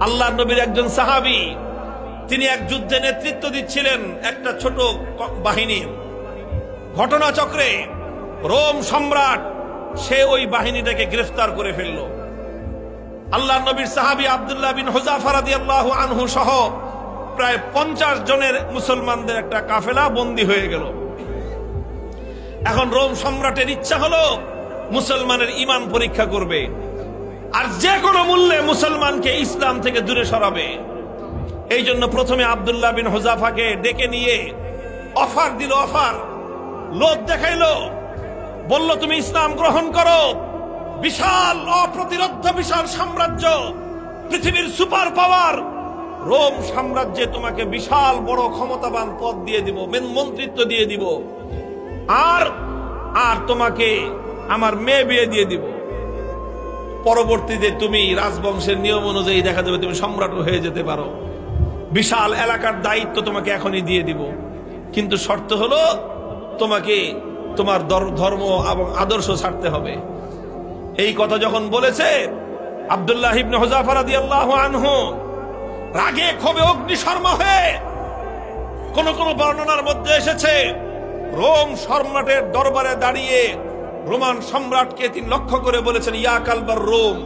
আল্লাহর নবীর একজন সাহাবী, তিনি এক যুদ্ধে নেতৃত্ব দিচ্ছিলেন একটা ছোট বাহিনীর। ঘটনাচক্রে রোম সম্রাট সে ওই বাহিনীটাকে গ্রেফতার করে ফেলল। আল্লাহর নবীর সাহাবী আব্দুল্লাহ বিন হুযাফা রাদিয়াল্লাহু আনহু সহ প্রায় 50 জনের মুসলমানদের একটা কাফেলা বন্দী হয়ে গেল। এখন রোম সম্রাটের ইচ্ছা হলো মুসলমানের ঈমান পরীক্ষা করবে, আর যে কোনো মূল্যে মুসলমানকে ইসলাম থেকে দূরে সরাবে। এই জন্য প্রথমে আব্দুল্লাহ বিন হুযাফাকে ডেকে নিয়ে অফার দিল, অফার লোভ দেখাইলো, বলল তুমি ইসলাম গ্রহণ করো, বিশাল অপ্রতিরোধ্য বিশাল সাম্রাজ্য, পৃথিবীর সুপার পাওয়ার রোম সাম্রাজ্যে তোমাকে বিশাল বড় ক্ষমতাবান পদ দিয়ে দিব, মন্ত্রিত্ব দিয়ে দিব, আর আর তোমাকে আমার মেয়ে বিয়ে দিয়ে দিব। পরবর্তীতে তুমি রাজবংশের নিয়ম অনুযায়ী দেখা যাবে তুমি সম্রাট হয়ে যেতে পারো, বিশাল এলাকার দায়িত্ব তোমাকে এখনই দিয়ে দিব, কিন্তু শর্ত হলো তোমাকে তোমার ধর্ম এবং আদর্শ ছাড়তে হবে। এই কথা যখন বলেছে, আব্দুল্লাহ ইবনে হুযাফা রাদিয়াল্লাহু আনহু রাগে ক্ষোভে অগ্নিশর্মা হয়ে, কোন কোন বর্ণনার মধ্যে এসেছে রোম সম্রাটের দরবারে দাঁড়িয়ে রোমান সম্রাটকে তিনি লক্ষ্য করে বলেছেন, ইয়া কালবার রোম,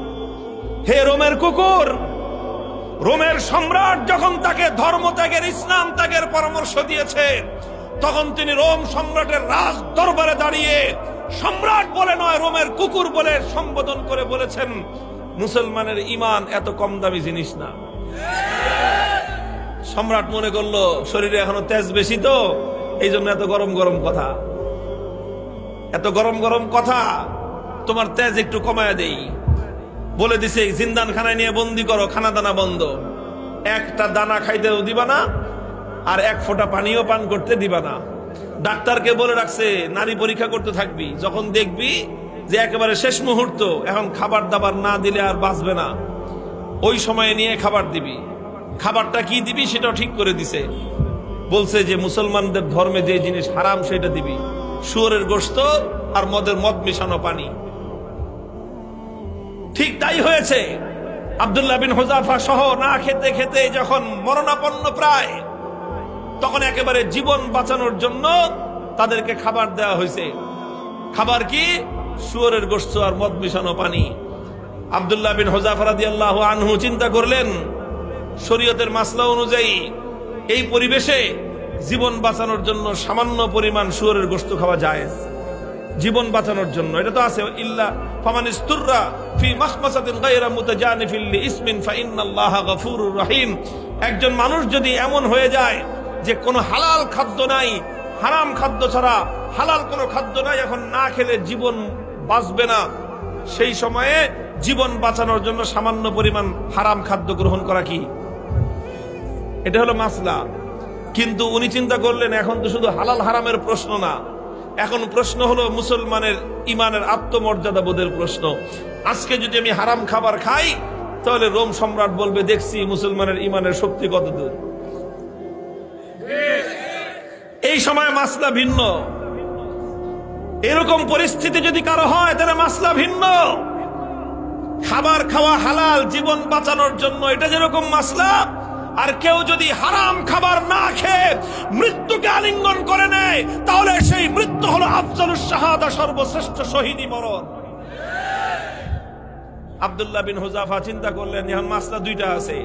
হে রোমের কুকুর। রোমের সম্রাট যখন তাকে ধর্ম ত্যাগের, ইসলাম ত্যাগের পরামর্শ দিয়েছে, তখন তিনি রোম সম্রাটের রাজ দরবারে দাঁড়িয়ে সম্রাট বলে নয়, রোমের কুকুর বলে সম্বোধন করে বলেছেন, মুসলমানের ঈমান এত কম দামি জিনিস না। সম্রাট মনে করলো শরীরে এখনো তেজ বেশি, তো এই জন্য এত গরম গরম কথা, এত গরম গরম কথা, তোমার তেজ একটু কমায় দেই। বলে দিছে জিন্দান খানায় নিয়ে বন্দি করো, খানা দানা বন্ধ, একটা দানা খাইতেও দিবা না, আর এক ফোঁটা পানিও পান করতে দিবা না। ডাক্তারকে বলে রাখছে নারী পরীক্ষা করতে থাকবি, যখন দেখবি যে একেবারে শেষ মুহূর্ত, এখন খাবার দাবার না দিলে আর বাঁচবে না, ওই সময়ে নিয়ে খাবার দিবি। খাবারটা কি দিবি সেটাও ঠিক করে দিছে, বলছে যে মুসলমানদের ধর্মে যে জিনিস হারাম সেটা দিবি, শুয়োরের গোশত আর মদ মিশানো পানি। ঠিক তাই হয়েছে। আব্দুল্লাহ বিন হুযাফা সহ না খেতে খেতে যখন মরণাপন্ন প্রায়, তখন একেবারে জীবন বাঁচানোর জন্য তাদেরকে খাবার দেওয়া হয়েছে। খাবার কি? শুয়োরের গোশত আর মদ মিশানো পানি। আব্দুল্লাহ বিন হুযাফা রাদিয়াল্লাহু আনহু চিন্তা করলেন, শরীয়তের মাসলা অনুযায়ী এই পরিবেশে জীবন বাঁচানোর জন্য সামান্য পরিমাণ শুয়োরের গোশত খাওয়া জায়েজ, জীবন বাঁচানোর জন্য। এটা তো আছে, ইল্লা ফামান ইসতুররা ফি মাখমাসাতিন গায়রা মুতাজানিফিল লিইসমিন ফাইন্নাল্লাহা গফুরুর রহিম। একজন মানুষ যদি এমন হয়ে যায় যে কোনো হালাল খাদ্য নাই, হারাম খাদ্য ছাড়া হালাল কোনো খাদ্য নাই, এখন না খেলে জীবন বাঁচবে না, সেই সময়ে জীবন বাঁচানোর জন্য সামান্য পরিমাণ হারাম খাদ্য গ্রহণ করা কি, এটা হলো মাসলা। কিন্তু উনি চিন্তা করলেন এখন তো শুধু হালাল হারামের প্রশ্ন না, এখন প্রশ্ন হলো মুসলমানের ঈমানের আত্মমর্যাদা বোধের প্রশ্ন। আজকে যদি আমি হারাম খাবার খাই, তাহলে রোম সম্রাট বলবে দেখছি মুসলমানের ঈমানের শক্তি কত দূর। এই সময় মাসলা ভিন্ন। এরকম পরিস্থিতি যদি কারো হয়, তাহলে মাসলা ভিন্ন। খাবার খাওয়া হালাল জীবন বাঁচানোর জন্য, এটা যেরকম মাসলা, আর কেউ যদি হারাম খাবার না খেয়ে মৃত্যুকে আলিঙ্গন করে নেয়, তাহলে সেই মৃত্যু হলো আফজালুস শাহাদা, সর্বশ্রেষ্ঠ শহীদি মরণ। আব্দুল্লাহ বিন হুযাফা চিন্তা করলেন এখন মাসলা দুইটা আছে,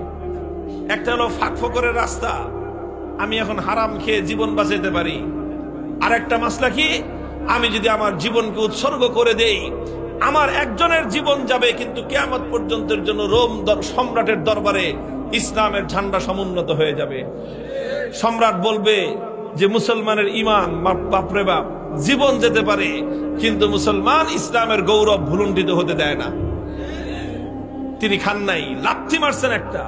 একটা হলো ফাঁকফোকরের রাস্তা, আমি এখন হারাম খেয়ে জীবন বাঁচাতে পারি, আর একটা মাসলা কি, আমি যদি আমার জীবনকে উৎসর্গ করে দেই, আমার একজনের জীবন যাবে, কিন্তু কিয়ামত পর্যন্তের জন্য রোম সম্রাটের দরবারে ইসলামের ঝান্ডা সমুন্নত হয়ে যাবে। সম্রাট বলবে যে মুসলমানের ঈমান বাপরে বাপ, জীবন যেতে পারে কিন্তু মুসলমান ইসলামের গৌরব ভুলুণ্ঠিত হতে দেয় না। তিনি খান নাই, লাথি মারছেন একটা,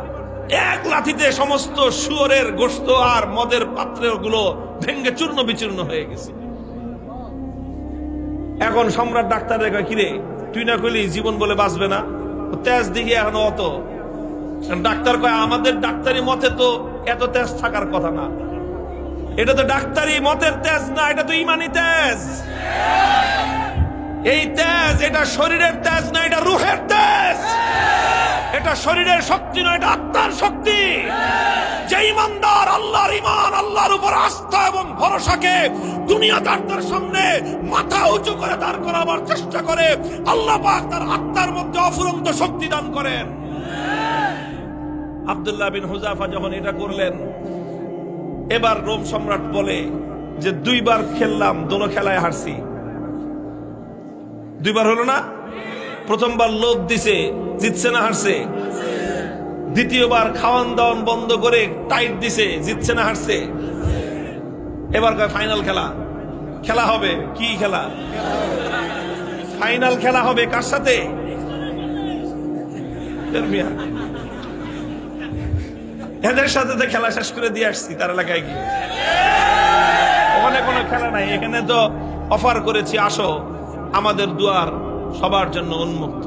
এক লাথিতে সমস্ত শুয়োরের গোশত আর মদের পাত্রগুলো ভেঙ্গে চূর্ণ বিচূর্ণ হয়ে গেছে। এখন সম্রাট ডাক্তার দেখা, কিরে তুই না কইলি জীবন বলে বাঁচবে না, তেজ দিকে এখন অত। ডাক্তার কয় আমাদের ডাক্তারি মতে তো এত তেজ থাকার কথা না, এটা তো ডাক্তারি মতের তেজ না, এটা তো ঈমানি তেজ। এই তেজ এটা শরীরের তেজ না, এটা রূহের তেজ। এটা শরীরের শক্তি নয়, এটা আত্মার শক্তি। যে ইমানদার আল্লাহর ঈমান, আল্লাহর উপর আস্থা এবং ভরসাকে দুনিয়াদারদের সামনে মাথা উঁচু করে দাঁড় করাবার চেষ্টা করে, আল্লাহ পাক তার আত্মার মধ্যে অফুরন্ত শক্তি দান করেন। আব্দুল্লাহ বিন হুযাফা যখন এটা করলেন, এবার রোম সম্রাট বলে যে 2 বার খেললাম, দোনো খেলায় হারছি। 2 বার হলো না? প্রথমবার লোভ দিছে, জিতছে না হারছে? দ্বিতীয়বার খাওয়ান দাওয়ান বন্ধ করে টাইট দিছে, জিতছে না হারছে? এবার ফাইনাল খেলা, খেলা হবে। কি খেলা? ফাইনাল খেলা হবে। কার সাথে? এদের সাথে তো খেলা শেষ করে দিয়ে আসছি তার এলাকায় গিয়ে। ওখানে কোনো খেলা নাই, এখানে তো অফার করেছি, আসো, আমাদের দুয়ার সবার জন্য উন্মুক্ত।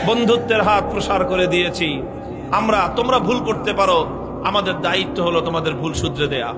বন্ধুত্বের হাত প্রসার করে দিয়েছি আমরা। তোমরা ভুল করতে পারো, আমাদের দায়িত্ব হলো তোমাদের ভুল শুধরে দেয়া।